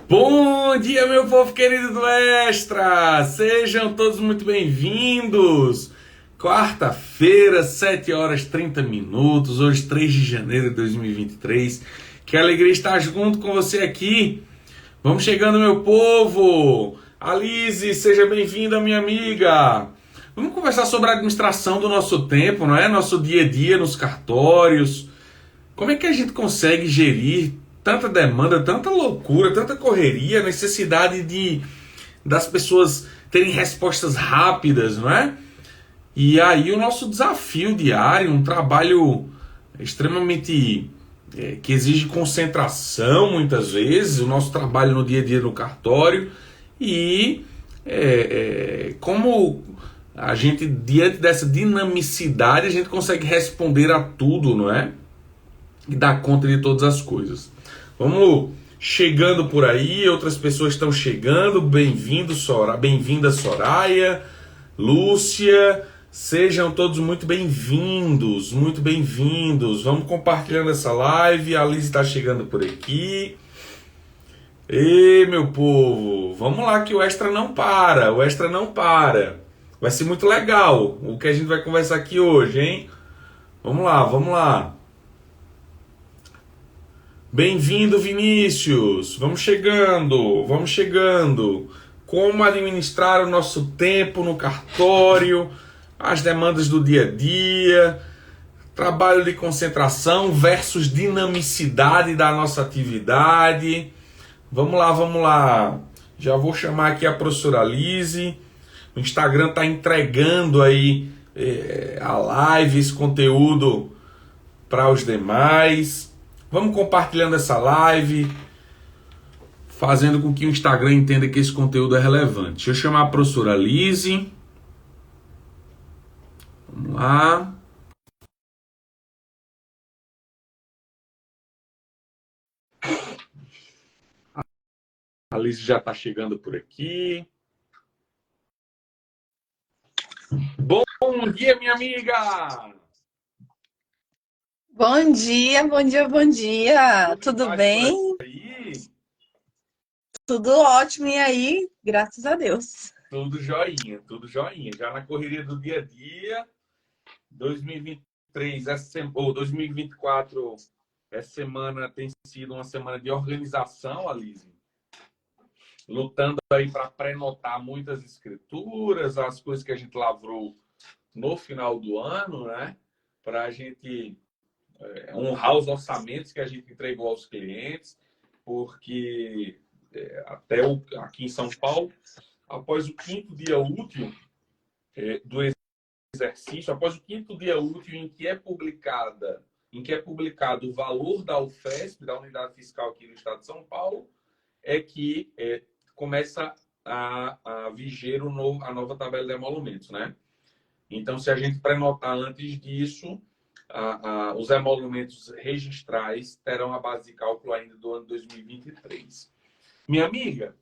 Bom dia, meu povo querido do Extra! Sejam todos muito bem-vindos! Quarta-feira, 7 horas e 30 minutos, hoje 3 de janeiro de 2023. Que alegria estar junto com você aqui. Vamos chegando, meu povo! Alice, seja bem-vinda, minha amiga! Vamos conversar sobre a administração do nosso tempo, não é? Nosso dia a dia nos cartórios. Como é que a gente consegue gerir tanta demanda, tanta loucura, tanta correria, necessidade das pessoas terem respostas rápidas, não é? E aí o nosso desafio diário, um trabalho extremamente que exige concentração muitas vezes, o nosso trabalho no dia a dia no cartório e como a gente, diante dessa dinamicidade, a gente consegue responder a tudo, não é? E dar conta de todas as coisas. Vamos chegando por aí, outras pessoas estão chegando. Bem-vindo, bem-vinda Soraya, Lúcia, sejam todos muito bem-vindos, muito bem-vindos. Vamos compartilhando essa live, a Liz está chegando por aqui. Ei, meu povo, vamos lá que o Extra não para, o Extra não para. Vai ser muito legal o que a gente vai conversar aqui hoje, hein? Vamos lá, vamos lá. Bem-vindo, Vinícius. Vamos chegando, vamos chegando. Como administrar o nosso tempo no cartório, as demandas do dia a dia, trabalho de concentração versus dinamicidade da nossa atividade. Vamos lá, vamos lá. Já vou chamar aqui a professora Lise. O Instagram está entregando aí a live, esse conteúdo para os demais. Vamos compartilhando essa live, fazendo com que o Instagram entenda que esse conteúdo é relevante. Deixa eu chamar a professora Lise. Vamos lá. A Lise já está chegando por aqui. Bom dia, minha amiga! Bom dia, bom dia, bom dia. Tudo bem? Tudo ótimo e aí? Graças a Deus. Tudo joinha, tudo joinha. Já na correria do dia a dia, 2023, ou 2024, essa semana tem sido uma semana de organização, Alice. Lutando aí para pré-notar muitas escrituras, as coisas que a gente lavrou no final do ano, né? Para a gente honrar os orçamentos que a gente entregou aos clientes, porque aqui em São Paulo, após o quinto dia útil do exercício, após o quinto dia útil em que é publicado o valor da UFESP, da unidade fiscal aqui no estado de São Paulo, é que começa a viger a nova tabela de emolumentos, né? Então, se a gente prenotar antes disso, os emolumentos registrais terão a base de cálculo ainda do ano 2023. Minha amiga,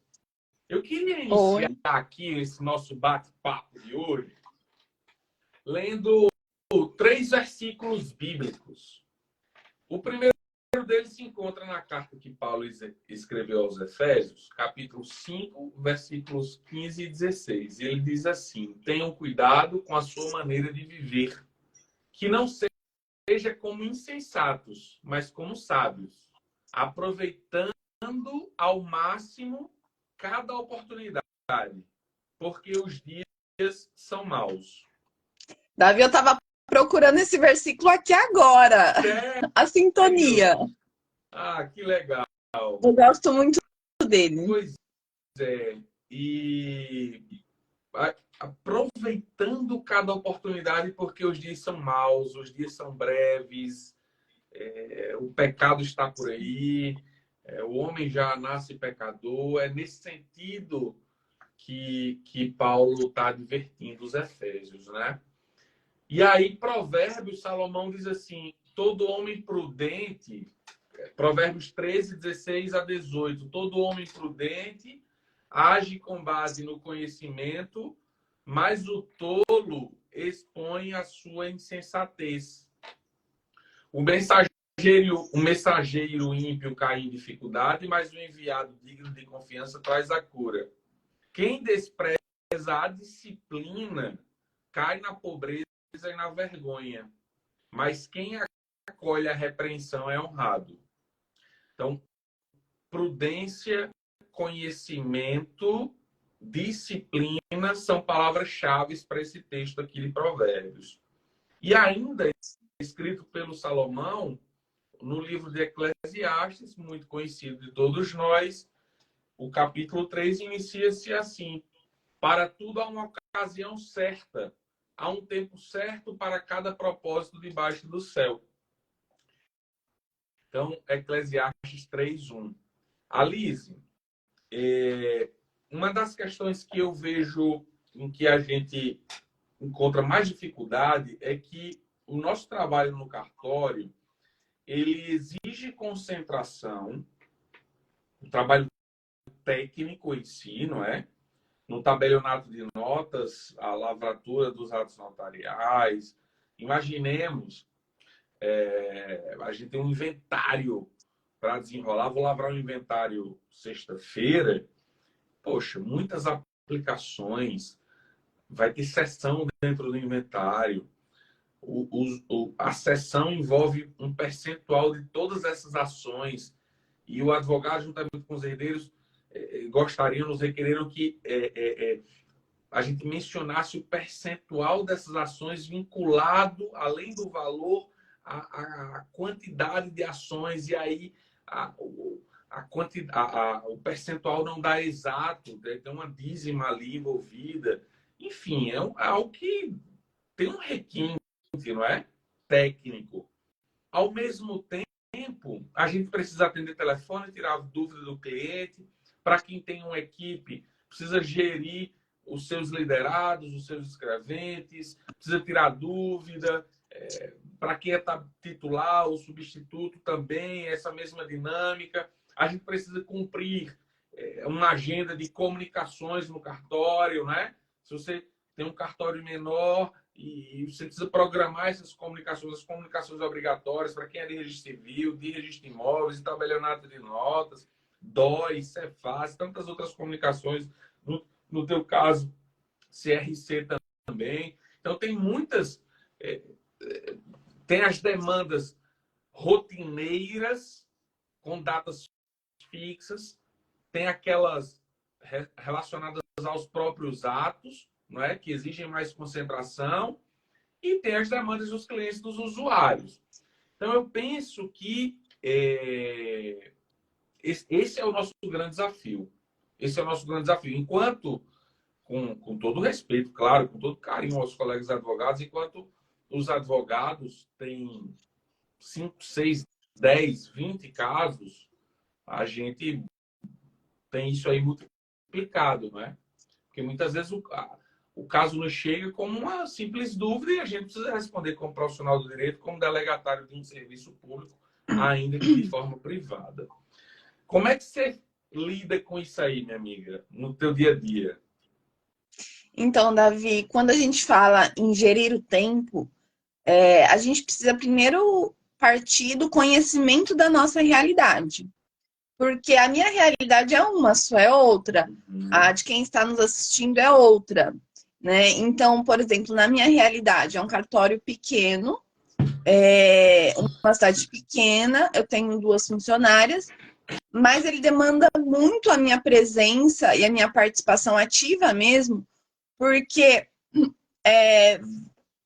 eu queria iniciar aqui esse nosso bate-papo de hoje lendo 3 versículos bíblicos. O primeiro deles se encontra na carta que Paulo escreveu aos Efésios, capítulo 5, versículos 15 e 16. Ele diz assim: tenham cuidado com a sua maneira de viver, que não seja como insensatos, mas como sábios, aproveitando ao máximo cada oportunidade, porque os dias são maus. Davi, eu estava procurando esse versículo aqui agora. A sintonia. Ah, que legal. Eu gosto muito dele. Pois é. E aproveitando cada oportunidade, porque os dias são maus, os dias são breves, o pecado está por aí, o homem já nasce pecador. É nesse sentido que Paulo está advertindo os Efésios, né? E aí, Provérbios, Salomão diz assim: todo homem prudente, Provérbios 13, 16 a 18, todo homem prudente age com base no conhecimento, mas o tolo expõe a sua insensatez. O mensageiro mensageiro ímpio cai em dificuldade, mas o enviado digno de confiança traz a cura. Quem despreza a disciplina cai na pobreza e na vergonha, mas quem acolhe a repreensão é honrado. Então, prudência, conhecimento, disciplina são palavras-chave para esse texto aqui de Provérbios. E ainda, escrito pelo Salomão, no livro de Eclesiastes, muito conhecido de todos nós, o capítulo 3 inicia-se assim: para tudo há uma ocasião certa, há um tempo certo para cada propósito debaixo do céu. Então, Eclesiastes 3:1. Alice, uma das questões que eu vejo em que a gente encontra mais dificuldade é que o nosso trabalho no cartório, ele exige concentração, o trabalho técnico em si, não é? No tabelionato de notas, a lavratura dos atos notariais. Imaginemos, a gente tem um inventário para desenrolar. Vou lavrar um inventário sexta-feira. Poxa, muitas aplicações. Vai ter sessão dentro do inventário. A sessão envolve um percentual de todas essas ações. E o advogado, juntamente com os herdeiros, gostariam, nos requereram que a gente mencionasse o percentual dessas ações vinculado, além do valor, a quantidade de ações. E aí o percentual não dá exato, tem uma dízima ali envolvida. Enfim, é algo que tem um requinte, não é? Técnico. Ao mesmo tempo, a gente precisa atender telefone, tirar dúvida do cliente. Para quem tem uma equipe, precisa gerir os seus liderados, os seus escreventes, precisa tirar dúvida. Para quem é titular ou substituto também, essa mesma dinâmica. A gente precisa cumprir uma agenda de comunicações no cartório, né? Se você tem um cartório menor e você precisa programar essas comunicações, as comunicações obrigatórias para quem é de registro civil, de registro de imóveis, de tabelionato de notas, DOI, Cefaz, tantas outras comunicações, no teu caso, CRC também. Então, tem muitas... tem as demandas rotineiras, com datas fixas, tem aquelas relacionadas aos próprios atos, não é? Que exigem mais concentração, e tem as demandas dos clientes, dos usuários. Então, eu penso que esse é o nosso grande desafio. Esse é o nosso grande desafio. Enquanto, com todo respeito, claro, com todo carinho aos colegas advogados, enquanto os advogados têm 5, 6, 10, 20 casos, a gente tem isso aí multiplicado, não é? Porque muitas vezes o caso nos chega como uma simples dúvida e a gente precisa responder como profissional do direito, como delegatário de um serviço público, ainda que de forma privada. Como é que você lida com isso aí, minha amiga, no teu dia a dia? Então, Davi, quando a gente fala em gerir o tempo, a gente precisa primeiro partir do conhecimento da nossa realidade. Porque a minha realidade é uma, a sua é outra. A de quem está nos assistindo é outra. Né? Então, por exemplo, na minha realidade, é um cartório pequeno, uma cidade pequena, eu tenho 2 funcionárias, mas ele demanda muito a minha presença e a minha participação ativa mesmo, porque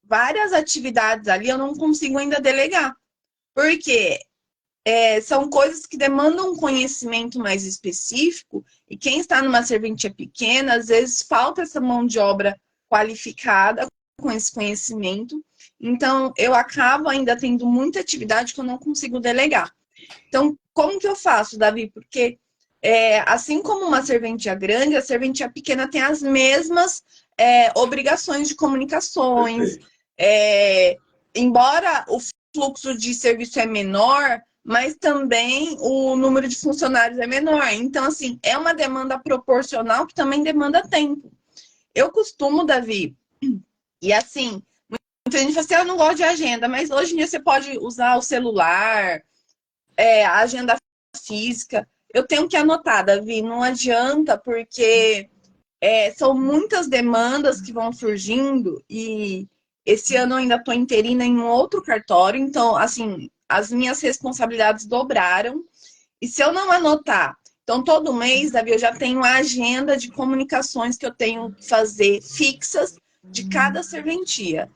várias atividades ali eu não consigo ainda delegar. Porque são coisas que demandam um conhecimento mais específico, e quem está numa serventia pequena, às vezes falta essa mão de obra qualificada com esse conhecimento. Então, eu acabo ainda tendo muita atividade que eu não consigo delegar. Então, como que eu faço, Davi? Porque, assim como uma serventia grande, a serventia pequena tem as mesmas obrigações de comunicações. Embora o fluxo de serviço é menor, mas também o número de funcionários é menor. Então, assim, é uma demanda proporcional que também demanda tempo. Eu costumo, Davi, e assim, gente fala assim, eu não gosto de agenda, mas hoje em dia você pode usar o celular, a agenda física. Eu tenho que anotar, Davi, não adianta, porque são muitas demandas que vão surgindo e esse ano eu ainda estou interina em um outro cartório, então, assim, as minhas responsabilidades dobraram. E se eu não anotar, então todo mês, Davi, eu já tenho a agenda de comunicações que eu tenho que fazer fixas de cada serventia.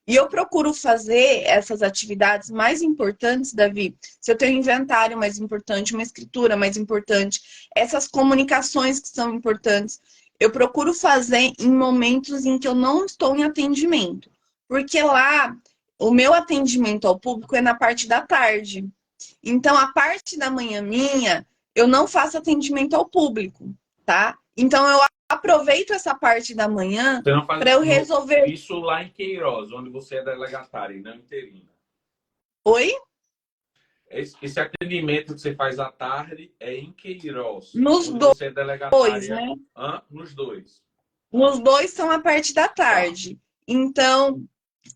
E eu procuro fazer essas atividades mais importantes, Davi. Se eu tenho um inventário mais importante, uma escritura mais importante, essas comunicações que são importantes, eu procuro fazer em momentos em que eu não estou em atendimento. Porque lá, o meu atendimento ao público é na parte da tarde. Então, a parte da manhã minha, eu não faço atendimento ao público, tá? Então, eu aproveito essa parte da manhã Você não faz para eu resolver. isso lá em Queiroz, onde você é delegatária e não interina. Oi? Esse atendimento que você faz à tarde é em Queiroz, Nos onde você é dois, delegatária. né? Nos dois. Nos dois são a parte da Tá. tarde. Então,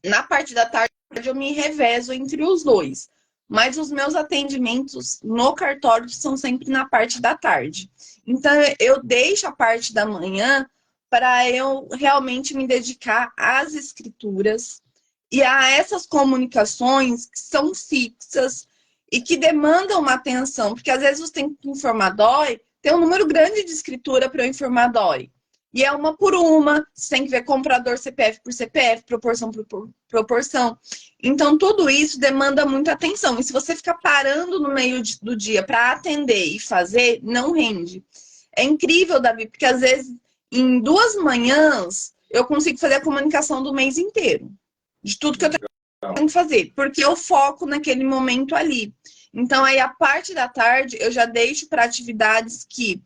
na parte da tarde, eu me revezo entre os dois. Mas os meus atendimentos no cartório são sempre na parte da tarde. Então, eu deixo a parte da manhã para eu realmente me dedicar às escrituras e a essas comunicações que são fixas e que demandam uma atenção. Porque às vezes você tem que informar DOI, tem um número grande de escritura para eu informar DOI. E é uma por uma, você tem que ver comprador CPF por CPF, proporção por proporção. Então, tudo isso demanda muita atenção. E se você ficar parando no meio do dia para atender e fazer, não rende. É incrível, Davi, porque às vezes, em 2 manhãs, eu consigo fazer a comunicação do mês inteiro. De tudo que eu tenho que fazer. Porque eu foco naquele momento ali. Então, aí, a parte da tarde, eu já deixo para atividades que...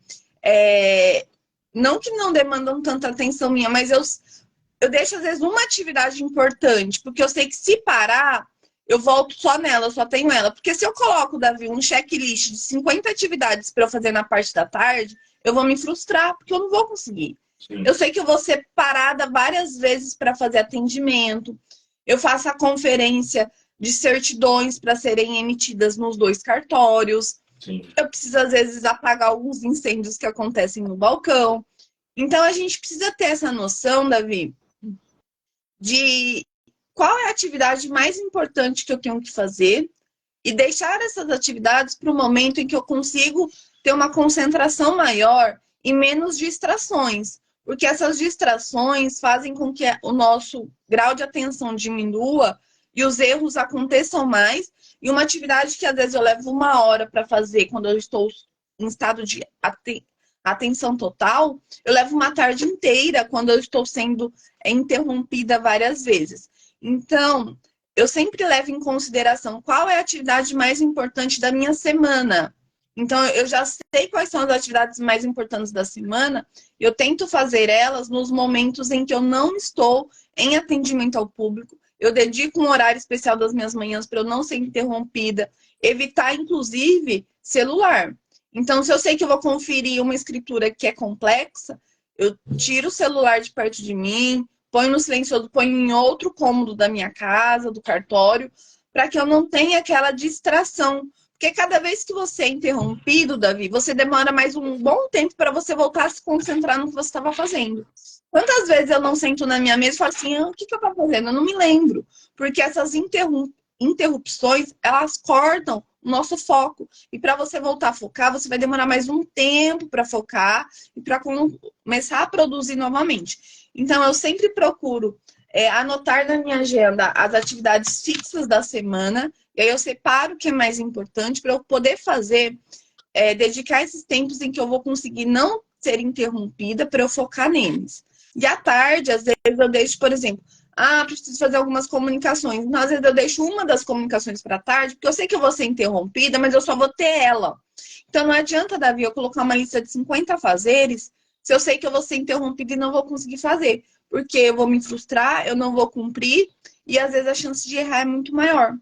não que não demandam tanta atenção minha, mas eu deixo, às vezes, uma atividade importante, porque eu sei que se parar, eu volto só nela, eu só tenho ela. Porque se eu coloco, Davi, um checklist de 50 atividades para eu fazer na parte da tarde, eu vou me frustrar, porque eu não vou conseguir. Sim. Eu sei que eu vou ser parada várias vezes para fazer atendimento, eu faço a conferência de certidões para serem emitidas nos 2 cartórios. Sim. Eu preciso, às vezes, apagar alguns incêndios que acontecem no balcão. Então, a gente precisa ter essa noção, Davi, de qual é a atividade mais importante que eu tenho que fazer e deixar essas atividades para o momento em que eu consigo ter uma concentração maior e menos distrações. Porque essas distrações fazem com que o nosso grau de atenção diminua e os erros aconteçam mais. E uma atividade que às vezes eu levo 1 hora para fazer quando eu estou em estado de atenção total, eu levo uma tarde inteira quando eu estou sendo interrompida várias vezes. Então, eu sempre levo em consideração qual é a atividade mais importante da minha semana. Então, eu já sei quais são as atividades mais importantes da semana, eu tento fazer elas nos momentos em que eu não estou em atendimento ao público. Eu dedico um horário especial das minhas manhãs para eu não ser interrompida, evitar, inclusive, celular. Então, se eu sei que eu vou conferir uma escritura que é complexa, eu tiro o celular de perto de mim, ponho no silencioso, ponho em outro cômodo da minha casa, do cartório, para que eu não tenha aquela distração. Porque cada vez que você é interrompido, Davi, você demora mais um bom tempo para você voltar a se concentrar no que você estava fazendo. Quantas vezes eu não sento na minha mesa e falo assim, o que eu estava fazendo? Eu não me lembro. Porque essas interrupções, elas cortam o nosso foco. E para você voltar a focar, você vai demorar mais um tempo para focar e para começar a produzir novamente. Então, eu sempre procuro anotar na minha agenda as atividades fixas da semana, e aí eu separo o que é mais importante para eu poder fazer, dedicar esses tempos em que eu vou conseguir não ser interrompida para eu focar neles. E à tarde, às vezes, eu deixo, por exemplo, preciso fazer algumas comunicações. Então, às vezes eu deixo uma das comunicações para tarde, porque eu sei que eu vou ser interrompida, mas eu só vou ter ela. Então, não adianta, Davi, eu colocar uma lista de 50 fazeres, se eu sei que eu vou ser interrompida e não vou conseguir fazer. Porque eu vou me frustrar, eu não vou cumprir, e às vezes a chance de errar é muito maior.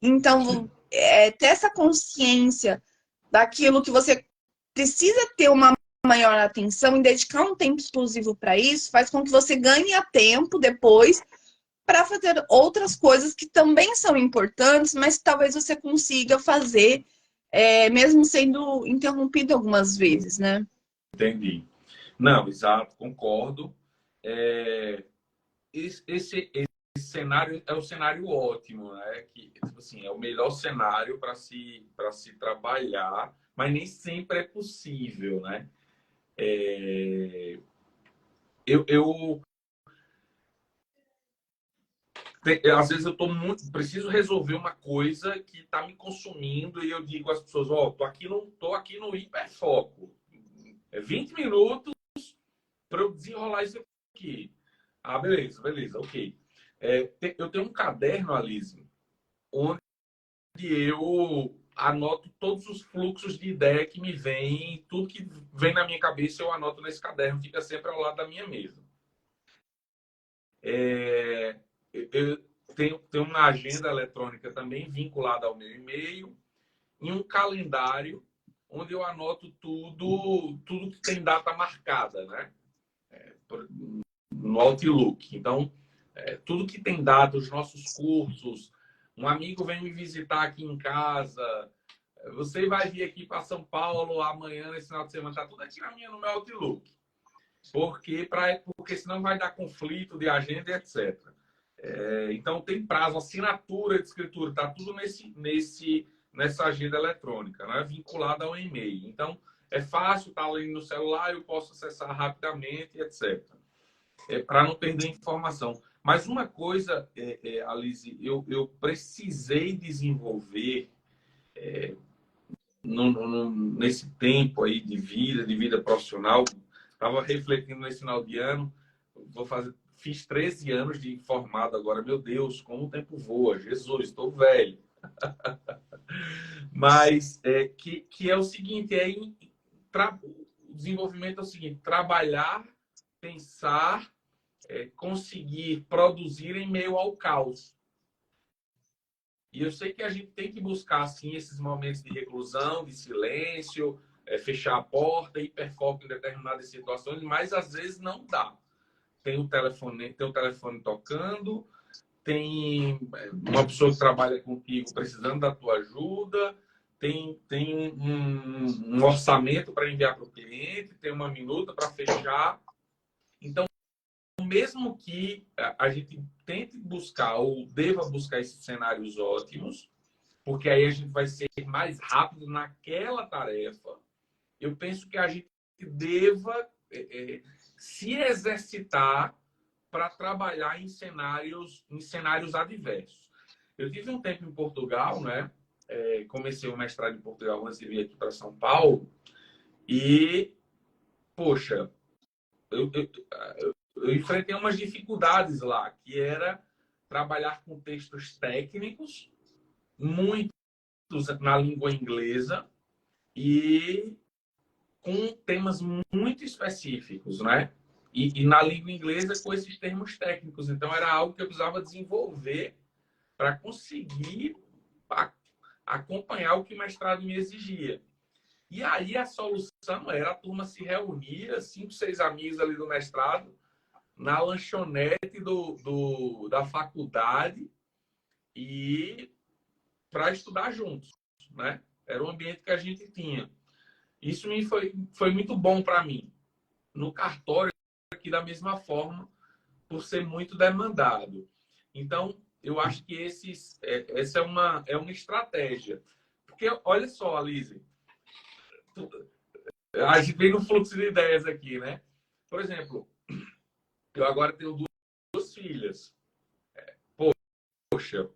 Então, ter essa consciência daquilo que você precisa ter uma maior atenção e dedicar um tempo exclusivo para isso, faz com que você ganhe a tempo depois para fazer outras coisas que também são importantes, mas que talvez você consiga fazer, mesmo sendo interrompido algumas vezes, né? Entendi. Não, exato, concordo. É, esse cenário é o cenário ótimo, né? Que, tipo assim, é o melhor cenário para se trabalhar, mas nem sempre é possível, né? Eu às vezes eu preciso resolver uma coisa que está me consumindo e eu digo às pessoas, ó, tô aqui no hiperfoco. É 20 minutos para eu desenrolar isso aqui. Ah, beleza, beleza, ok. Eu tenho um caderno, Alice, onde eu anoto todos os fluxos de ideia que me vem, tudo que vem na minha cabeça eu anoto nesse caderno, fica sempre ao lado da minha mesa. Eu tenho uma agenda eletrônica também vinculada ao meu e-mail e um calendário onde eu anoto tudo que tem data marcada, né? No Outlook. Então, tudo que tem data, os nossos cursos, um amigo vem me visitar aqui em casa, você vai vir aqui para São Paulo amanhã, nesse final de semana, tá tudo aqui no meu Outlook. Porque senão vai dar conflito de agenda e etc. Então, tem prazo, assinatura de escritura, está tudo nessa agenda eletrônica, né? Vinculada ao e-mail. Então, é fácil, está ali no celular, eu posso acessar rapidamente, etc. Para não perder informação. Mas uma coisa, Alice, eu precisei desenvolver nesse tempo aí de vida profissional. Estava refletindo nesse final de ano, fiz 13 anos de formado agora. Meu Deus, como o tempo voa. Jesus, estou velho. Mas que é o seguinte, o desenvolvimento é o seguinte, trabalhar, pensar, conseguir produzir em meio ao caos. E eu sei que a gente tem que buscar, assim, esses momentos de reclusão, de silêncio, fechar a porta, hiperfoco em determinadas situações, mas às vezes não dá. Tem o telefone tocando, tem uma pessoa que trabalha contigo precisando da tua ajuda, tem um orçamento para enviar para o cliente, tem uma minuta para fechar. Então, mesmo que a gente tente buscar ou deva buscar esses cenários ótimos, porque aí a gente vai ser mais rápido naquela tarefa, eu penso que a gente deva se exercitar para trabalhar em cenários adversos. Eu tive um tempo em Portugal, né? Comecei o mestrado em Portugal antes de vir aqui para São Paulo e, poxa, eu enfrentei umas dificuldades lá, que era trabalhar com textos técnicos, muitos na língua inglesa e com temas muito específicos, né? E na língua inglesa com esses termos técnicos. Então, era algo que eu precisava desenvolver para conseguir acompanhar o que o mestrado me exigia. E aí a solução era a turma se reunia, 5, 6 amigos ali do mestrado, na lanchonete da faculdade e para estudar juntos, né? Era o ambiente que a gente tinha. Isso foi muito bom para mim. No cartório, aqui da mesma forma, por ser muito demandado. Então, eu acho que essa é uma estratégia. Porque, olha só, Alice, a gente vem no fluxo de ideias aqui, né? Por exemplo, eu agora tenho duas filhas. Poxa,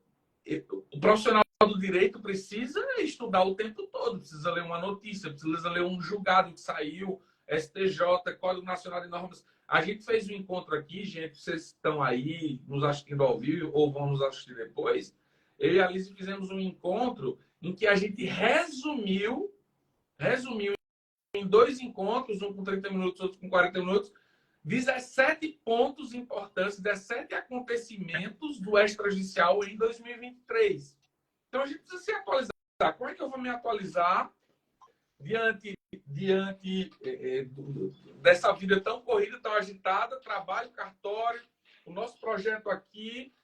o profissional do direito precisa estudar o tempo todo, precisa ler uma notícia, precisa ler um julgado que saiu, STJ, Código Nacional de Normas. A gente fez um encontro aqui, gente, vocês estão aí nos assistindo ao vivo ou vão nos assistir depois. Eu e a Alice fizemos um encontro em que a gente resumiu em 2 encontros, um com 30 minutos, outro com 40 minutos, 17 pontos importantes, 17 acontecimentos do extrajudicial em 2023. Então, a gente precisa se atualizar. Como é que eu vou me atualizar diante dessa vida tão corrida, tão agitada, trabalho, cartório, o nosso projeto aqui,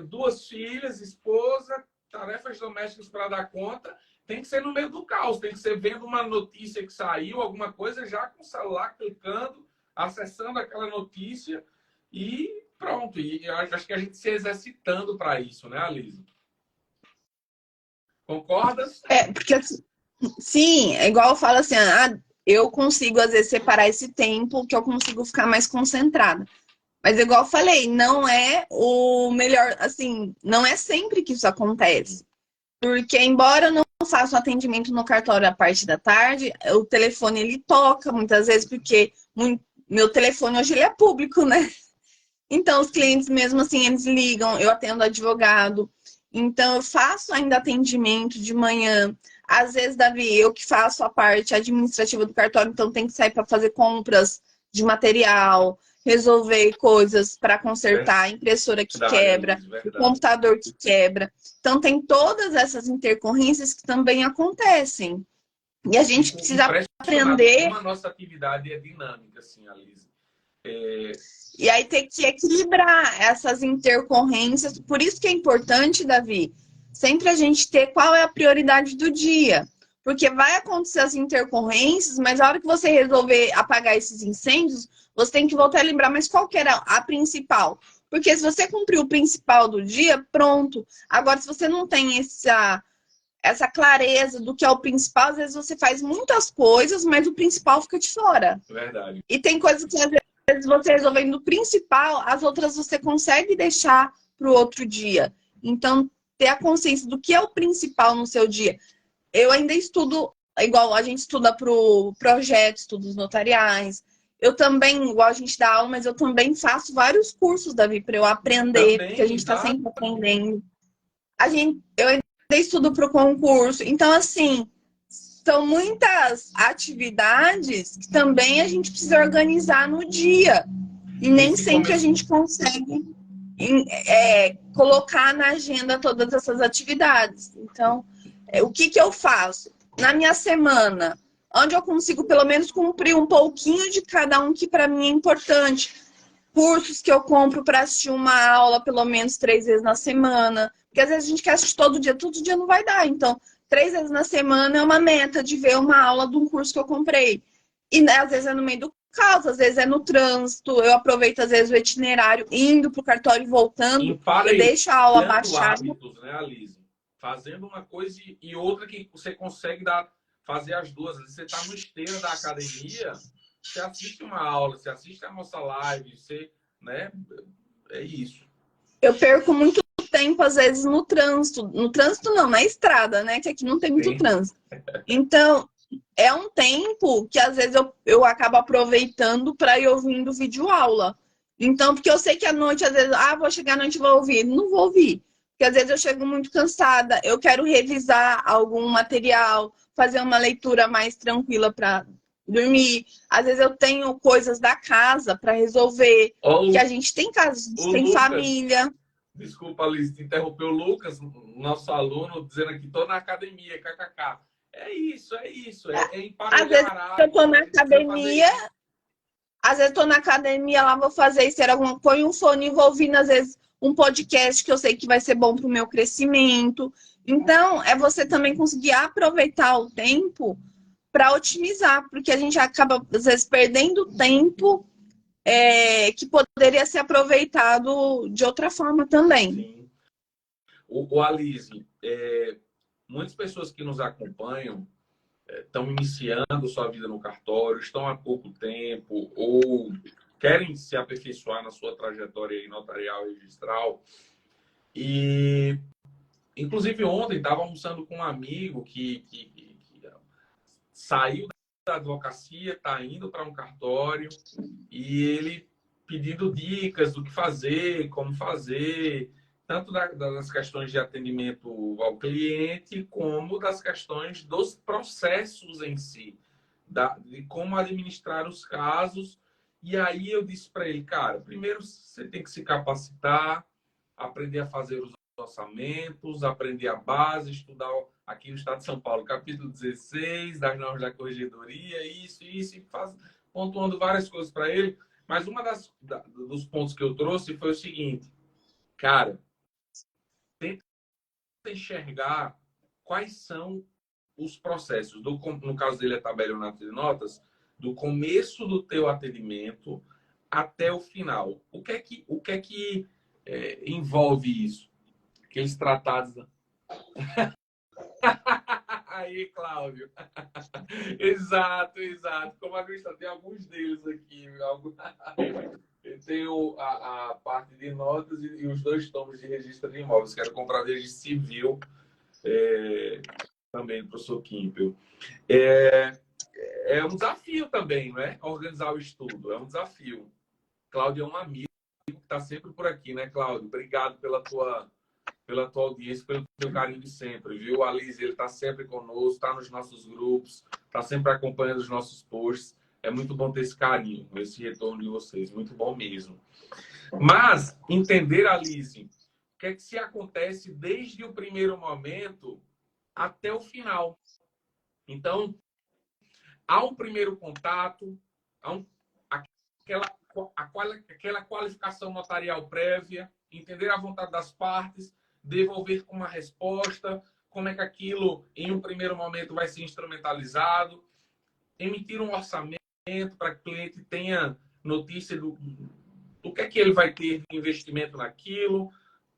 2 filhas, esposa, tarefas domésticas para dar conta, tem que ser no meio do caos, tem que ser vendo uma notícia que saiu, alguma coisa, já com o celular clicando, acessando aquela notícia e pronto. E eu acho que a gente se exercitando para isso, né, Alise? Concordas? Porque assim, sim, é igual eu falo assim, eu consigo às vezes separar esse tempo que eu consigo ficar mais concentrada. Mas igual eu falei, não é o melhor, assim, não é sempre que isso acontece. Porque embora eu não faça um atendimento no cartório à parte da tarde, o telefone ele toca muitas vezes, porque meu telefone hoje ele é público, né? Então os clientes mesmo assim, eles ligam, eu atendo advogado. Então eu faço ainda atendimento de manhã. Às vezes, Davi, eu que faço a parte administrativa do cartório, então tem que sair para fazer compras de material, resolver coisas para consertar, a impressora que quebra, o computador que quebra. Então, tem todas essas intercorrências que também acontecem. E a gente precisa aprender. Como a nossa atividade é dinâmica, assim, Alise. E aí tem que equilibrar essas intercorrências. Por isso que é importante, Davi, sempre a gente ter qual é a prioridade do dia. Porque vai acontecer as intercorrências, mas a hora que você resolver apagar esses incêndios, você tem que voltar a lembrar, mas qual que era a principal? Porque se você cumprir o principal do dia, pronto. Agora, se você não tem essa clareza do que é o principal, às vezes você faz muitas coisas, mas o principal fica de fora. Verdade. E tem coisas que às vezes você resolvendo o principal, as outras você consegue deixar para o outro dia. Então, ter a consciência do que é o principal no seu dia. Eu ainda estudo, igual a gente estuda para o projeto, estudos notariais. Eu também, igual a gente dá aula, mas eu também faço vários cursos, Davi, para eu aprender, porque a gente está sempre aprendendo. Eu ainda estudo para o concurso. Então, assim, são muitas atividades que também a gente precisa organizar no dia. E nem sempre a gente consegue colocar na agenda todas essas atividades. Então, o que eu faço? Na minha semana, onde eu consigo pelo menos cumprir um pouquinho de cada um que para mim é importante. Cursos que eu compro para assistir uma aula pelo menos 3 vezes na semana. Porque às vezes a gente quer assistir todo dia não vai dar. Então, 3 vezes na semana é uma meta de ver uma aula de um curso que eu comprei. E né, às vezes é no meio do caos, às vezes é no trânsito. Eu aproveito, às vezes, o itinerário, indo para o cartório e voltando. Eu deixo a aula baixada. Hábitos, né, Alise? Fazendo uma coisa e outra que você consegue fazer as duas. Você está no esteira da academia, você assiste uma aula, você assiste a nossa live, você, né? É isso. Eu perco muito tempo, às vezes, no trânsito. No trânsito não, na estrada, né? Que aqui não tem muito trânsito. Então, é um tempo que, às vezes, eu acabo aproveitando para ir ouvindo videoaula. Então, porque eu sei que à noite, às vezes, vou chegar à noite e vou ouvir. Não vou ouvir. Porque, às vezes, eu chego muito cansada. Eu quero revisar algum material, fazer uma leitura mais tranquila para dormir. Às vezes, eu tenho coisas da casa para resolver. Que a gente tem casa, a gente tem Lucas, família. Desculpa, Alice, te interrompeu. O Lucas, nosso aluno, dizendo aqui, tô na academia, kkk. É isso. É emparelhar. Às vezes eu tô na academia, lá vou fazer isso, põe um fone envolvido, às vezes, um podcast que eu sei que vai ser bom pro meu crescimento. Então, é você também conseguir aproveitar o tempo para otimizar, porque a gente acaba, às vezes, perdendo tempo que poderia ser aproveitado de outra forma também. Sim. O Alise, muitas pessoas que nos acompanham estão iniciando sua vida no cartório, estão há pouco tempo ou querem se aperfeiçoar na sua trajetória notarial e registral. E, inclusive, ontem estava almoçando com um amigo que saiu da advocacia, está indo para um cartório e ele pedindo dicas do que fazer, como fazer, tanto das questões de atendimento ao cliente, como das questões dos processos em si, de como administrar os casos. E aí eu disse para ele, cara, primeiro você tem que se capacitar, aprender a fazer os orçamentos, aprender a base, estudar aqui no Estado de São Paulo, capítulo 16, das normas da corregedoria, isso, e pontuando várias coisas para ele. Mas dos pontos que eu trouxe foi o seguinte, cara, enxergar quais são os processos. No caso dele, a tabela de notas, do começo do teu atendimento até o final. O que é que envolve isso? Aqueles tratados... Aí, Cláudio. Exato, exato. Como a vista tem alguns deles aqui. Tem a parte de notas e os 2 tomos de registro de imóveis. Quero comprar o registro civil também, professor Kimpel. É um desafio também, não é? Organizar o estudo. É um desafio. Cláudio é um amigo que está sempre por aqui, né, Cláudio? Obrigado pela tua audiência, pelo teu carinho de sempre, viu? A Liz, ele está sempre conosco, está nos nossos grupos, está sempre acompanhando os nossos posts. É muito bom ter esse carinho, esse retorno de vocês. Muito bom mesmo. Mas, entender, Alice, o que é que se acontece desde o primeiro momento até o final. Então, há um primeiro contato, aquela qualificação notarial prévia, entender a vontade das partes, devolver com uma resposta, como é que aquilo, em um primeiro momento, vai ser instrumentalizado, emitir um orçamento para que o cliente tenha notícia do que é que ele vai ter de investimento naquilo,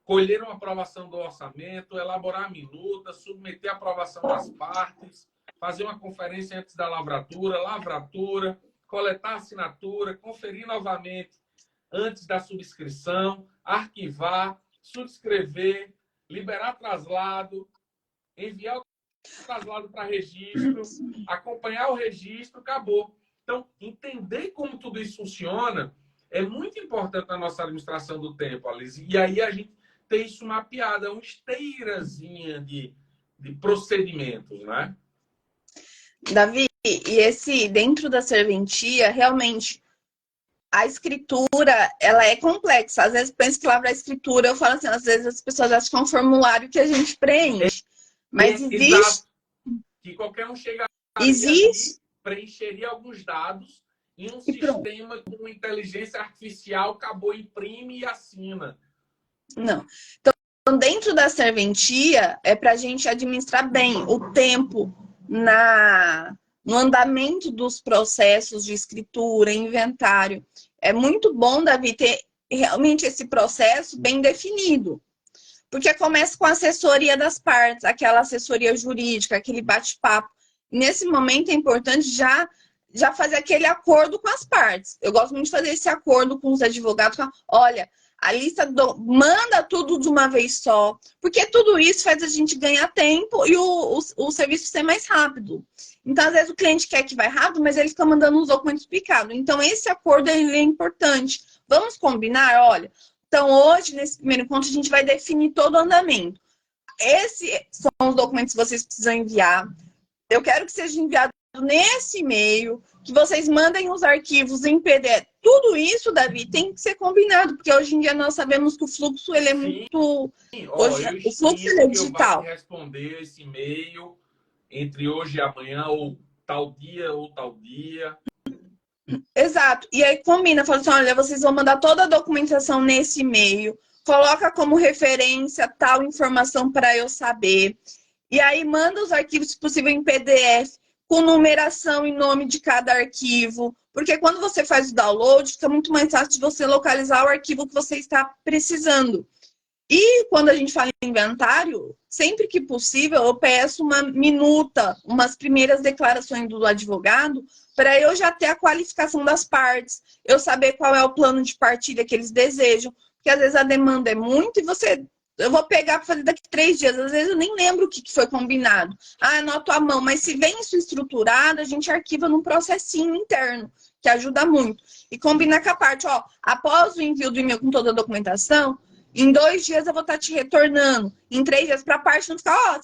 colher uma aprovação do orçamento, elaborar a minuta, submeter a aprovação das partes, fazer uma conferência antes da lavratura, coletar a assinatura, conferir novamente antes da subscrição, arquivar, subscrever, liberar traslado, enviar o traslado para registro, acompanhar o registro, acabou. Então, entender como tudo isso funciona é muito importante na nossa administração do tempo, Alice. E aí a gente tem isso mapeado, é uma esteirazinha de procedimentos, né? Davi, e dentro da serventia, realmente, a escritura, ela é complexa. Às vezes, penso que lá para a escritura, eu falo assim, às vezes as pessoas acham que é um formulário que a gente preenche. Mas existe... Exato. Que qualquer um chegaria ali, preencheria alguns dados em um sistema com inteligência artificial, acabou, imprime e assina. Não. Então, dentro da serventia, é para a gente administrar bem o tempo no andamento dos processos de escritura, inventário. É muito bom, Davi, ter realmente esse processo bem definido. Porque começa com a assessoria das partes, aquela assessoria jurídica, aquele bate-papo. Nesse momento é importante já fazer aquele acordo com as partes. Eu gosto muito de fazer esse acordo com os advogados. Olha, a lista manda tudo de uma vez só, porque tudo isso faz a gente ganhar tempo e o serviço ser mais rápido. Então, às vezes, o cliente quer que vai rápido, mas ele fica mandando os documentos picados. Então, esse acordo ele é importante. Vamos combinar? Olha, então, hoje, nesse primeiro encontro, a gente vai definir todo o andamento. Esses são os documentos que vocês precisam enviar. Eu quero que seja enviado nesse e-mail, que vocês mandem os arquivos em PDF. Tudo isso, Davi, tem que ser combinado, porque hoje em dia nós sabemos que o fluxo ele é muito... Hoje, o fluxo ele é digital. Eu vou responder esse e-mail entre hoje e amanhã, ou tal dia. Exato. E aí combina, fala assim, olha, vocês vão mandar toda a documentação nesse e-mail, coloca como referência tal informação para eu saber. E aí manda os arquivos, se possível, em PDF, com numeração e nome de cada arquivo. Porque quando você faz o download, fica muito mais fácil de você localizar o arquivo que você está precisando. E quando a gente fala em inventário, sempre que possível, eu peço uma minuta, umas primeiras declarações do advogado, para eu já ter a qualificação das partes, eu saber qual é o plano de partilha que eles desejam, porque às vezes a demanda é muito e eu vou pegar para fazer daqui 3 dias, às vezes eu nem lembro o que foi combinado. Anoto à mão, mas se vem isso estruturado, a gente arquiva num processinho interno, que ajuda muito. E combinar com a parte, ó, após o envio do e-mail com toda a documentação, em 2 dias eu vou estar te retornando. Em 3 dias, para a parte não ficar, ó,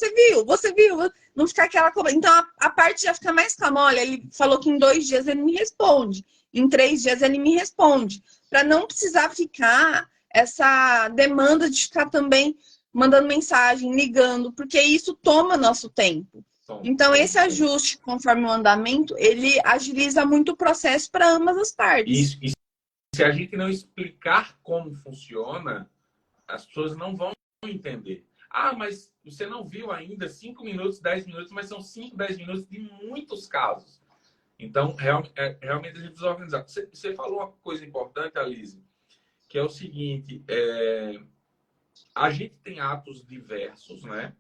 você viu, não ficar aquela cobrança. Então, a parte já fica mais calma. Olha, ele falou que em 2 dias ele me responde. Em 3 dias ele me responde. Para não precisar ficar essa demanda de ficar também mandando mensagem, ligando, porque isso toma nosso tempo. Então, esse ajuste, conforme o andamento, ele agiliza muito o processo para ambas as partes. E se a gente não explicar como funciona, as pessoas não vão entender. Ah, mas você não viu ainda 5 minutos, 10 minutos, mas são 5, 10 minutos de muitos casos. Então, realmente a gente precisa organizar. Você falou uma coisa importante, Alice, que é o seguinte, a gente tem atos diversos, né?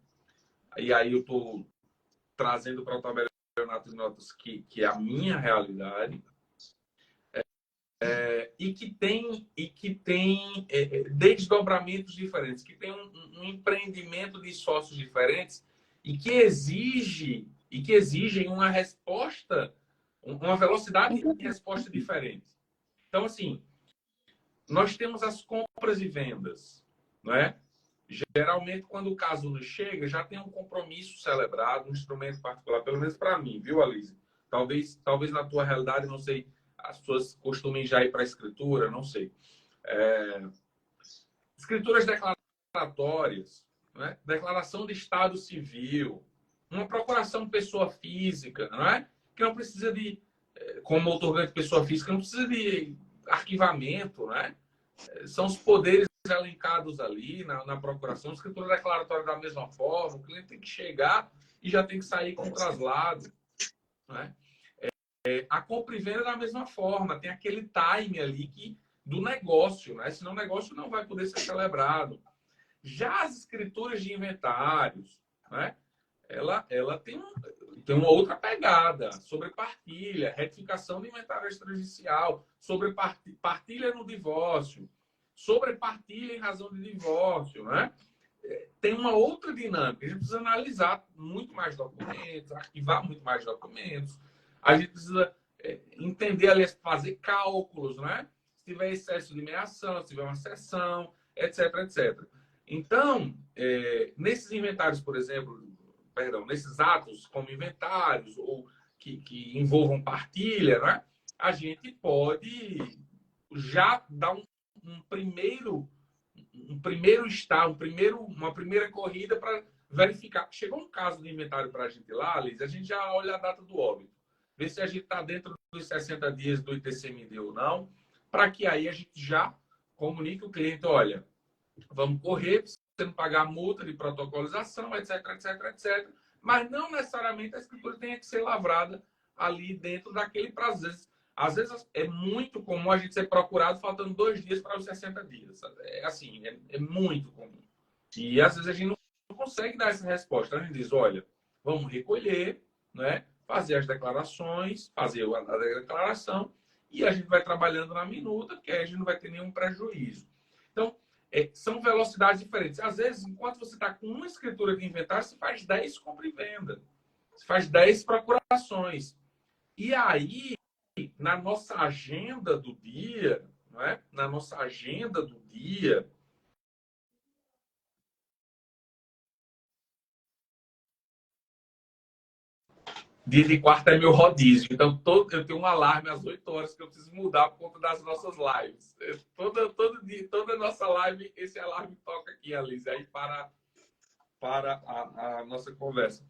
E aí eu estou trazendo para o tabelionato de notas que é a minha realidade, e que tem desdobramentos diferentes, que tem um empreendimento de sócios diferentes e que exigem uma resposta, uma velocidade de resposta diferente. Então, assim, nós temos as compras e vendas, não é? Geralmente, quando o caso nos chega, já tem um compromisso celebrado, um instrumento particular, pelo menos para mim, viu, Alice? Talvez na tua realidade, não sei, as pessoas costumem já ir para a escritura, não sei. Escrituras declaratórias, né? Declaração de estado civil, uma procuração de pessoa física, não é? Que não precisa de, como outorgante de pessoa física, não precisa de arquivamento, né? São os poderes elencados ali na procuração, escritura declaratória da mesma forma, o cliente tem que chegar e já tem que sair com o traslado, né? A compra e venda da mesma forma, tem aquele time ali do negócio, né? Senão o negócio não vai poder ser celebrado. Já as escrituras de inventários, né? Ela tem uma outra pegada sobre partilha, retificação de inventário extrajudicial, sobre partilha no divórcio, sobre partilha em razão de divórcio, né? Tem uma outra dinâmica. A gente precisa analisar muito mais documentos, arquivar muito mais documentos. A gente precisa entender, aliás, fazer cálculos, né? Se tiver excesso de meação, se tiver uma seção, etc, etc. Então, nesses inventários, por exemplo, nesses atos como inventários ou que envolvam partilha, né? A gente pode já dar uma primeira corrida para verificar. Chegou um caso de inventário para a gente lá, Liz, a gente já olha a data do óbito, ver se a gente está dentro dos 60 dias do ITCMD ou não, para que aí a gente já comunique o cliente, olha, vamos correr, você não pagar a multa de protocolização, etc, etc, etc. Mas não necessariamente a escritura tem que ser lavrada ali dentro daquele prazo. Às vezes é muito comum a gente ser procurado faltando 2 dias para os 60 dias. É assim, é muito comum. E às vezes a gente não consegue dar essa resposta. A gente diz, olha, vamos recolher, né? Fazer as declarações, fazer a declaração, e a gente vai trabalhando na minuta, porque aí a gente não vai ter nenhum prejuízo. Então, são velocidades diferentes. Às vezes, enquanto você está com uma escritura de inventário, você faz 10 compra e venda. Você faz 10 procurações. E aí, na nossa agenda do dia, não é? Na nossa agenda do dia, dia de quarta é meu rodízio. Então, eu tenho um alarme às 8 horas que eu preciso mudar por conta das nossas lives. Todo dia, toda nossa live, esse alarme toca aqui, Alice, aí para a nossa conversa.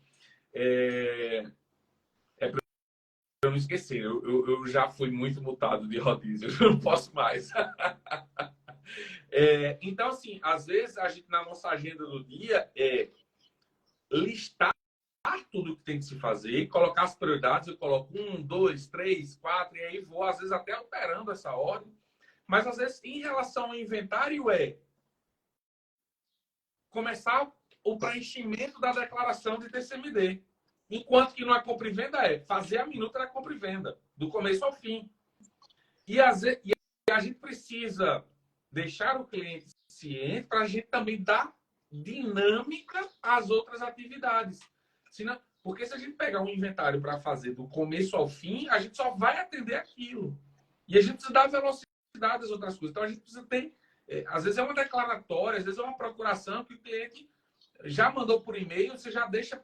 Para eu não esquecer, eu já fui muito multado de rodízio, eu não posso mais. Então, assim, às vezes, a gente, na nossa agenda do dia, listar tudo que tem que se fazer, colocar as prioridades, eu coloco 1, 2, 3, 4, e aí vou, às vezes, até alterando essa ordem. Mas, às vezes, em relação ao inventário, começar o preenchimento da declaração de TCMD. Enquanto que na compra e venda fazer a minuta da compra e venda, do começo ao fim. E a gente precisa deixar o cliente ciente para a gente também dar dinâmica às outras atividades. Porque se a gente pegar um inventário para fazer do começo ao fim, a gente só vai atender aquilo. E a gente precisa dar velocidade às outras coisas. Então, a gente precisa ter... às vezes é uma declaratória, às vezes é uma procuração que o cliente já mandou por e-mail, você já deixa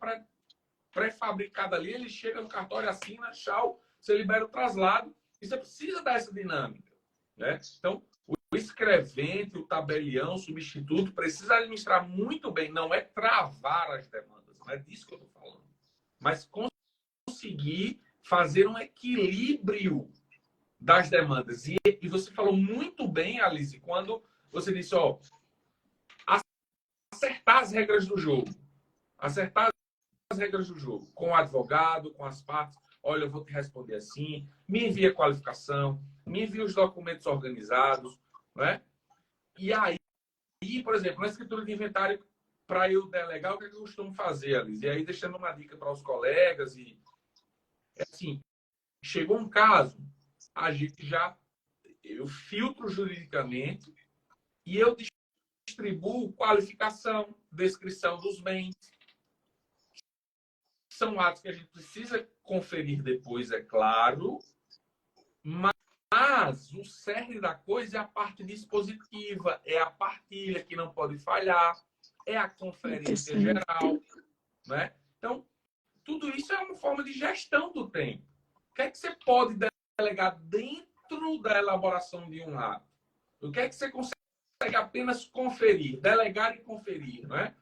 pré-fabricado ali, ele chega no cartório, assina, tchau, você libera o traslado. E você precisa dar essa dinâmica, né? Então, o escrevente, o tabelião, o substituto, precisa administrar muito bem. Não é travar as demandas, não é disso que eu estou falando. Mas conseguir fazer um equilíbrio das demandas. E você falou muito bem, Alice, quando você disse, acertar acertar as regras do jogo. Acertar as regras do jogo. Com o advogado, com as partes. Olha, eu vou te responder assim. Me envia a qualificação. Me envia os documentos organizados. Né? E aí, por exemplo, na escritura de inventário, para eu delegar, o que eu costumo fazer, Alice? E aí, deixando uma dica para os colegas. É assim, chegou um caso, a gente eu filtro juridicamente e eu distribuo qualificação, descrição dos bens. São atos que a gente precisa conferir depois, é claro, mas o cerne da coisa é a parte dispositiva, é a partilha que não pode falhar, é a conferência geral, né? Então, tudo isso é uma forma de gestão do tempo. O que é que você pode delegar dentro da elaboração de um ato? O que é que você consegue apenas conferir, delegar e conferir, né?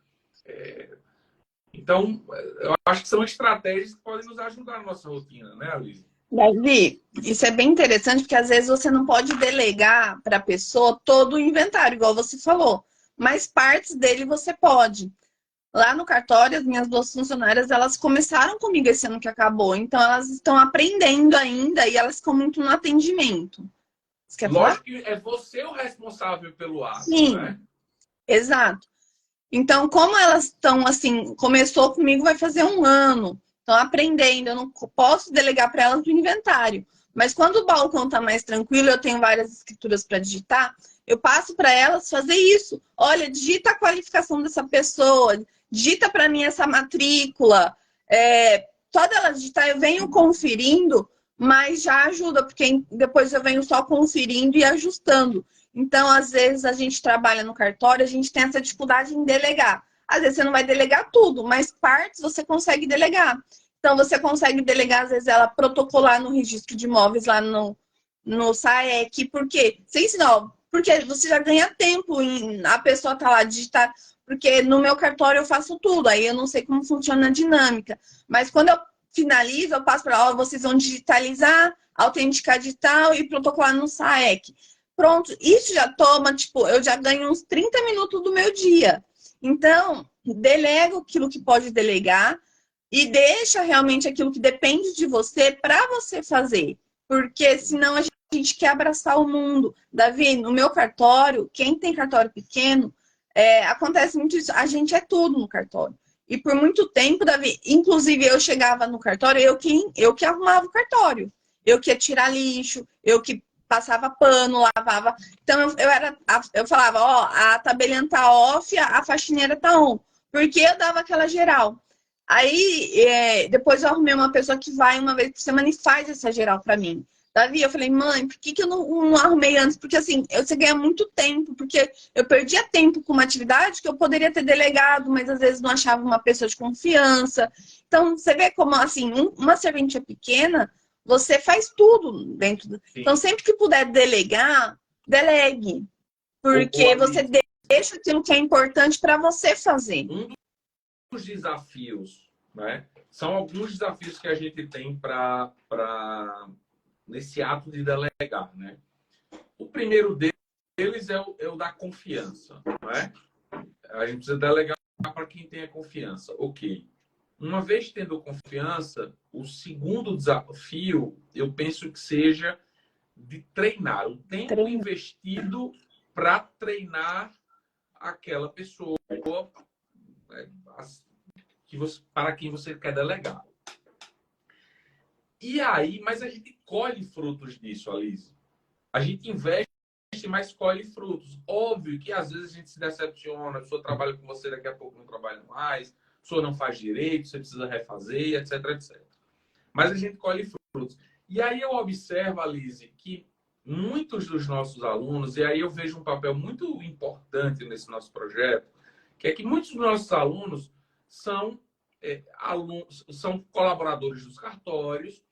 Então, eu acho que são estratégias que podem nos ajudar na nossa rotina, né, Alice? Davi, isso é bem interessante, porque às vezes você não pode delegar para a pessoa todo o inventário, igual você falou, mas partes dele você pode. Lá no cartório, as minhas 2 funcionárias, elas começaram comigo esse ano que acabou, então elas estão aprendendo ainda e elas ficam muito no atendimento. Você quer falar? Lógico que é você o responsável pelo ato, Sim, né? exato. Então, como elas estão assim, começou comigo vai fazer 1 ano, estão aprendendo, eu não posso delegar para elas o inventário. Mas quando o balcão está mais tranquilo, eu tenho várias escrituras para digitar, eu passo para elas fazer isso. Olha, digita a qualificação dessa pessoa, digita para mim essa matrícula. Toda ela digitar, eu venho conferindo, mas já ajuda, porque depois eu venho só conferindo e ajustando. Então, às vezes, a gente trabalha no cartório, a gente tem essa dificuldade em delegar. Às vezes, você não vai delegar tudo, mas partes você consegue delegar. Então, você consegue delegar, às vezes, ela protocolar no registro de imóveis lá no SAEC. Por quê? Sem sinal. Porque você já ganha tempo em a pessoa tá lá digitar. Porque no meu cartório eu faço tudo, aí eu não sei como funciona a dinâmica. Mas quando eu finalizo, eu passo para ela, vocês vão digitalizar, autenticar digital e protocolar no SAEC. Pronto, isso já toma, tipo, eu já ganho uns 30 minutos do meu dia. Então, delego aquilo que pode delegar e deixa realmente aquilo que depende de você para você fazer. Porque senão a gente quer abraçar o mundo. Davi, no meu cartório, quem tem cartório pequeno, acontece muito isso. A gente é tudo no cartório. E por muito tempo, Davi, inclusive eu chegava no cartório, eu que arrumava o cartório. Eu que ia tirar lixo, eu que passava pano, lavava. Então eu falava, ó, a tabelinha tá off, a faxineira tá on. Porque eu dava aquela geral. Aí depois eu arrumei uma pessoa que vai uma vez por semana e faz essa geral para mim. Davi, eu falei, mãe, por que eu não arrumei antes? Porque assim, você ganha muito tempo, porque eu perdia tempo com uma atividade que eu poderia ter delegado, mas às vezes não achava uma pessoa de confiança. Então, você vê como, assim, uma serventia pequena, você faz tudo dentro do... Então, sempre que puder delegar, delegue. Porque você deixa aquilo que é importante para você fazer. Um dos desafios, né? São alguns desafios que a gente tem nesse ato de delegar, né? O primeiro deles é o da confiança, não é? A gente precisa delegar para quem tenha confiança. Ok. Uma vez tendo confiança, o segundo desafio, eu penso que seja de treinar. O tempo investido para treinar aquela pessoa para quem você quer delegar. E aí, mas a gente colhe frutos disso, Alice. A gente investe, mas colhe frutos. Óbvio que às vezes a gente se decepciona, a pessoa trabalha com você, daqui a pouco não trabalha mais, a pessoa não faz direito, você precisa refazer, etc, etc. Mas a gente colhe frutos. E aí eu observo, Alice, que muitos dos nossos alunos, e aí eu vejo um papel muito importante nesse nosso projeto, que é que muitos dos nossos alunos são colaboradores dos cartórios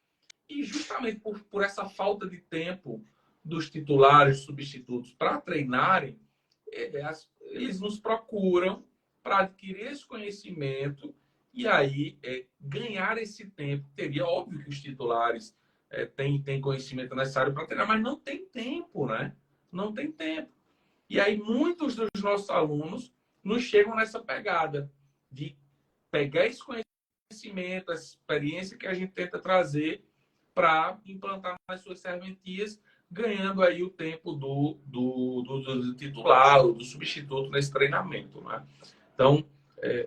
e justamente por essa falta de tempo dos titulares, substitutos para treinarem, eles nos procuram para adquirir esse conhecimento e aí ganhar esse tempo. Teria, óbvio que os titulares têm conhecimento necessário para treinar, mas não tem tempo, né? Não tem tempo. E aí muitos dos nossos alunos nos chegam nessa pegada de pegar esse conhecimento, essa experiência que a gente tenta trazer para implantar nas suas serventias, ganhando aí o tempo do titular, ou do substituto nesse treinamento, né? Então,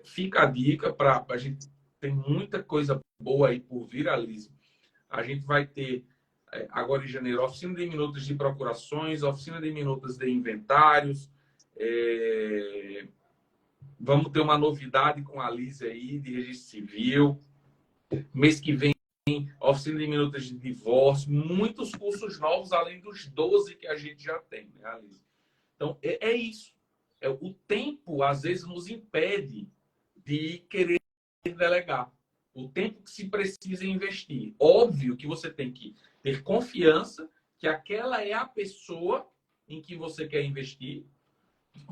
fica a dica para a gente. Tem muita coisa boa aí por vir, Alice. A gente vai ter, agora em janeiro, oficina de minutas de procurações, oficina de minutas de inventários. Vamos ter uma novidade com a Alice aí, de registro civil. Mês que vem, oficina de minutas de divórcio. Muitos cursos novos, além dos 12 que a gente já tem, né, Alice? Então, é isso. O tempo, às vezes, nos impede de querer delegar. O tempo que se precisa investir. Óbvio que você tem que ter confiança que aquela é a pessoa em que você quer investir.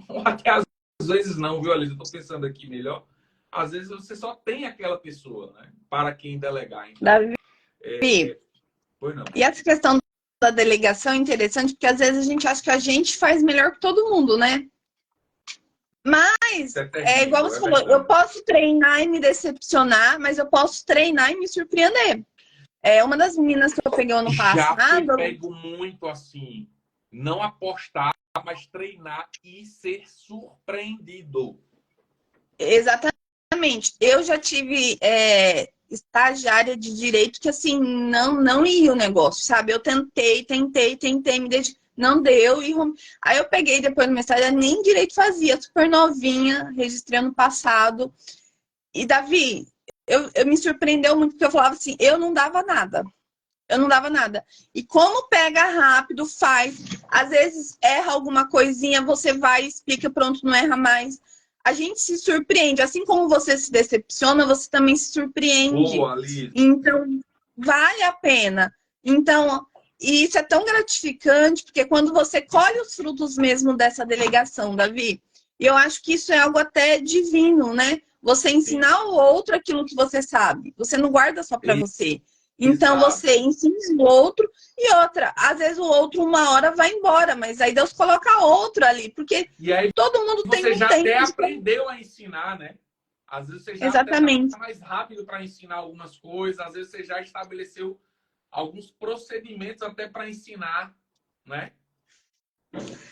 Ou até às vezes não, viu, Alice? Eu estou pensando aqui melhor. Às vezes você só tem aquela pessoa, né, para quem delegar. Então, Davi, pois não. e essa questão da delegação é interessante, porque às vezes a gente acha que a gente faz melhor que todo mundo, né? Mas, igual você falou, eu posso treinar e me decepcionar, mas eu posso treinar e me surpreender. Uma das meninas que eu peguei ano passado... Já te pego muito assim, não apostar, mas treinar e ser surpreendido. Exatamente. Eu já tive estagiária de direito que, assim, não ia o negócio, sabe? Eu tentei, me dediquei. Não deu. Aí eu peguei depois no mestrado, nem direito fazia, super novinha, registrei ano passado. E, Davi, eu me surpreendeu muito, porque eu falava assim, eu não dava nada. E como pega rápido, faz. Às vezes erra alguma coisinha, você vai, explica, pronto, não erra mais. A gente se surpreende. Assim como você se decepciona, você também se surpreende. Boa, Alice. Então, vale a pena. Então, e isso é tão gratificante, porque quando você colhe os frutos mesmo dessa delegação, Davi, eu acho que isso é algo até divino, né? Você ensinar ao outro aquilo que você sabe. Você não guarda só para você. Então, você ensina o outro e outra. Às vezes o outro uma hora vai embora, mas aí Deus coloca outro ali, porque aí, todo mundo tem um tempo. Você já até aprendeu a ensinar, né? Às vezes você já Exatamente. está mais rápido para ensinar algumas coisas, às vezes você já estabeleceu alguns procedimentos até para ensinar, né?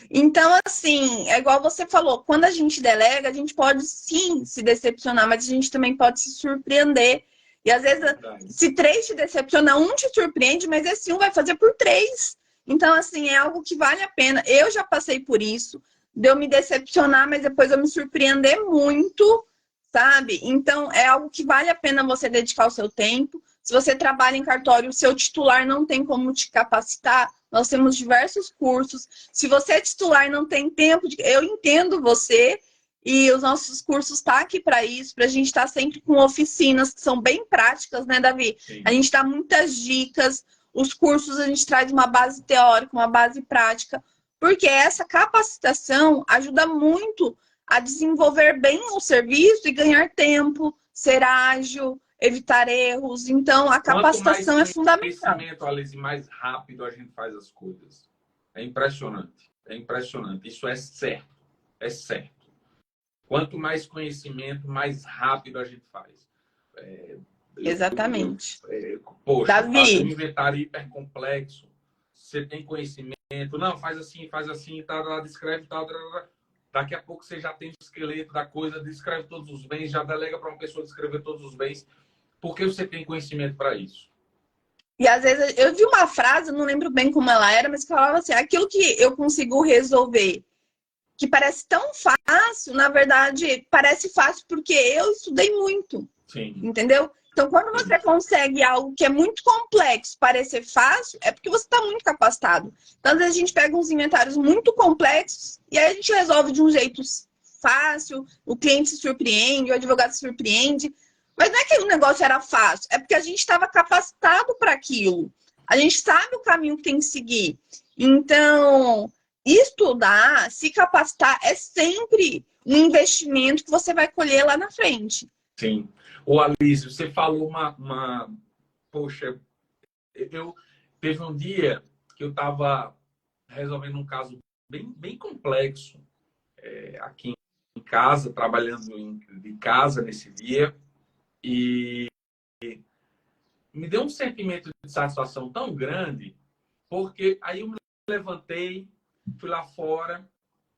Então, assim, é igual você falou, quando a gente delega, a gente pode sim se decepcionar, mas a gente também pode se surpreender. E às vezes, se 3 te decepciona, 1 te surpreende, mas esse 1 vai fazer por 3. Então, assim, é algo que vale a pena. Eu já passei por isso, de eu me decepcionar, mas depois eu me surpreender muito, sabe? Então, é algo que vale a pena você dedicar o seu tempo. Se você trabalha em cartório, o seu titular não tem como te capacitar, nós temos diversos cursos. Se você é titular e não tem tempo, eu entendo você, e os nossos cursos estão aqui para isso, para a gente estar sempre com oficinas que são bem práticas, né, Davi? Sim. A gente dá muitas dicas, os cursos a gente traz uma base teórica, uma base prática, porque essa capacitação ajuda muito a desenvolver bem o serviço e ganhar tempo, ser ágil, evitar erros. Então, a capacitação é fundamental. Conhecimento, Alice, mais rápido a gente faz as coisas. É impressionante. É impressionante. Isso é certo. É certo. Quanto mais conhecimento, mais rápido a gente faz. Exatamente. Poxa, Davi, fazer um inventário hiper complexo. Você tem conhecimento. Não, faz assim, tá, descreve, tá. Daqui a pouco você já tem o esqueleto da coisa, descreve todos os bens, já delega para uma pessoa descrever todos os bens. Porque você tem conhecimento para isso. E às vezes eu vi uma frase, não lembro bem como ela era, mas que falava assim: aquilo que eu consigo resolver, que parece tão fácil, na verdade, parece fácil porque eu estudei muito. Sim. Entendeu? Então, quando você consegue algo que é muito complexo parecer fácil, é porque você está muito capacitado. Então, às vezes a gente pega uns inventários muito complexos e aí a gente resolve de um jeito fácil, o cliente se surpreende, o advogado se surpreende. Mas não é que o negócio era fácil, é porque a gente estava capacitado para aquilo. A gente sabe o caminho que tem que seguir. Então, estudar, se capacitar é sempre um investimento que você vai colher lá na frente. Sim. Ô, Alice, você falou Poxa, teve um dia que eu estava resolvendo um caso bem complexo aqui em casa, trabalhando de casa nesse dia. E me deu um sentimento de satisfação tão grande, porque aí eu me levantei, fui lá fora,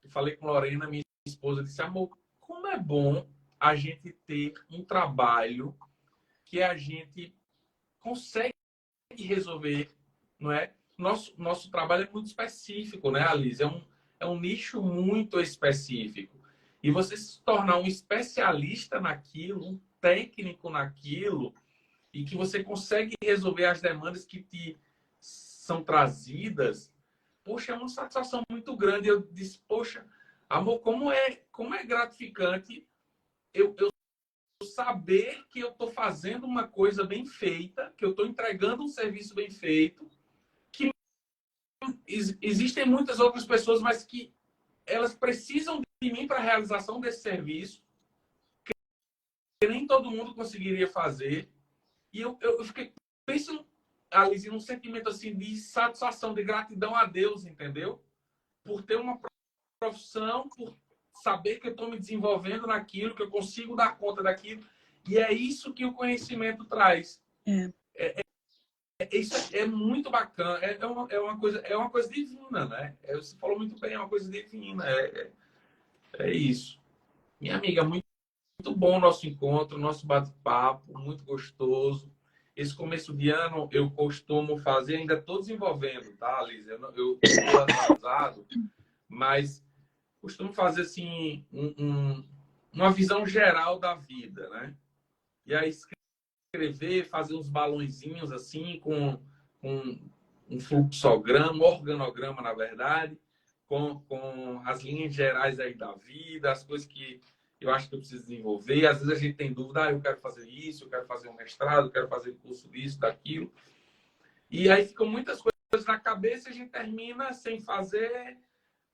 falei com Lorena, minha esposa, disse, amor, como é bom a gente ter um trabalho que a gente consegue resolver, não é? Nosso trabalho é muito específico, né, Alice? É um nicho muito específico. E você se tornar um especialista naquilo, um técnico naquilo, e que você consegue resolver as demandas que te são trazidas, poxa, é uma satisfação muito grande. Eu disse, poxa, amor, como é gratificante eu saber que eu estou fazendo uma coisa bem feita, que eu estou entregando um serviço bem feito, que existem muitas outras pessoas, mas que elas precisam de mim para a realização desse serviço, que nem todo mundo conseguiria fazer. E eu fiquei pensando, Alice, num sentimento assim de satisfação, de gratidão a Deus, entendeu? Por ter uma profissão, por saber que eu estou me desenvolvendo naquilo, que eu consigo dar conta daquilo. E é isso que o conhecimento traz. Isso é muito bacana. É uma coisa divina, né? Você falou muito bem, é uma coisa divina. É isso. Minha amiga, muito bom o nosso encontro, nosso bate-papo, muito gostoso. Esse começo de ano eu costumo fazer, ainda estou desenvolvendo, tá, Liz? Eu estou atrasado, mas costumo fazer assim uma visão geral da vida, né? E aí escrever, fazer uns balõezinhos assim com um fluxograma, um organograma, na verdade, com as linhas gerais aí da vida, as coisas que eu acho que eu preciso desenvolver. Às vezes a gente tem dúvida, eu quero fazer isso, eu quero fazer um mestrado, eu quero fazer um curso disso, daquilo. E aí ficam muitas coisas na cabeça e a gente termina sem fazer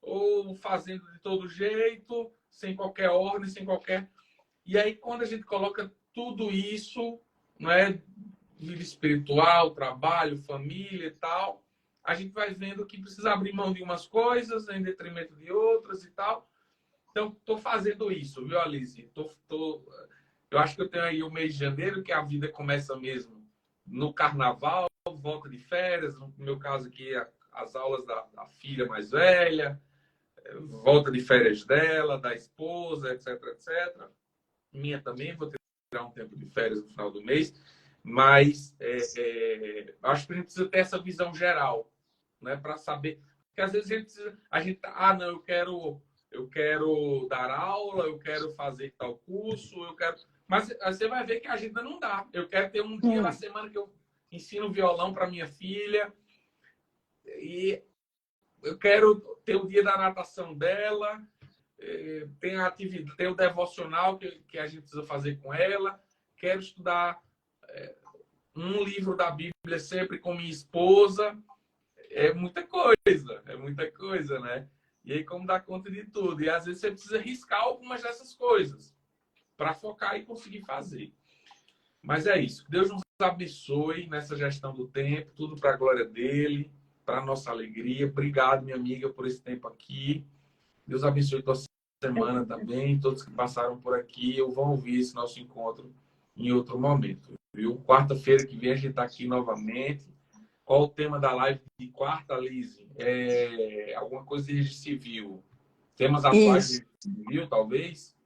ou fazendo de todo jeito, sem qualquer ordem, sem qualquer... E aí, quando a gente coloca tudo isso, não é, vida espiritual, trabalho, família e tal, a gente vai vendo que precisa abrir mão de umas coisas em detrimento de outras e tal. Então, estou fazendo isso, viu, Alice? Eu acho que eu tenho aí o mês de janeiro, que a vida começa mesmo no carnaval, volta de férias, no meu caso aqui, as aulas da filha mais velha, volta de férias dela, da esposa, etc, etc. Minha também, vou tirar um tempo de férias no final do mês, mas acho que a gente precisa ter essa visão geral, né, para saber, porque às vezes não, eu quero dar aula, eu quero fazer tal curso, mas você vai ver que a agenda não dá. Eu quero ter um dia na semana que eu ensino violão para minha filha, e eu quero ter o dia da natação dela, tem a atividade, tem o devocional que a gente precisa fazer com ela, quero estudar um livro da Bíblia sempre com minha esposa. É muita coisa, né? E aí, como dar conta de tudo? E às vezes você precisa riscar algumas dessas coisas para focar e conseguir fazer. Mas é isso. Deus nos abençoe nessa gestão do tempo, tudo para a glória dele, para a nossa alegria. Obrigado, minha amiga, por esse tempo aqui. Deus abençoe tua semana também, todos que passaram por aqui. Eu vou ouvir esse nosso encontro em outro momento, viu? Quarta-feira que vem a gente está aqui novamente. Qual o tema da live de quarta, Lise? Alguma coisa de registro civil. Temas atuais de registro civil, talvez?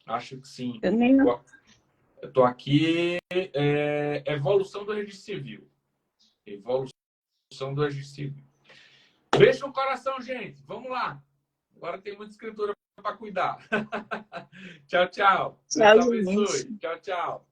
Acho que sim. Eu estou aqui. Evolução do registro civil. Evolução do registro civil. Beijo no coração, gente. Vamos lá. Agora tem muita escritura para cuidar. Tchau, tchau. Deus abençoe. Tchau, tchau.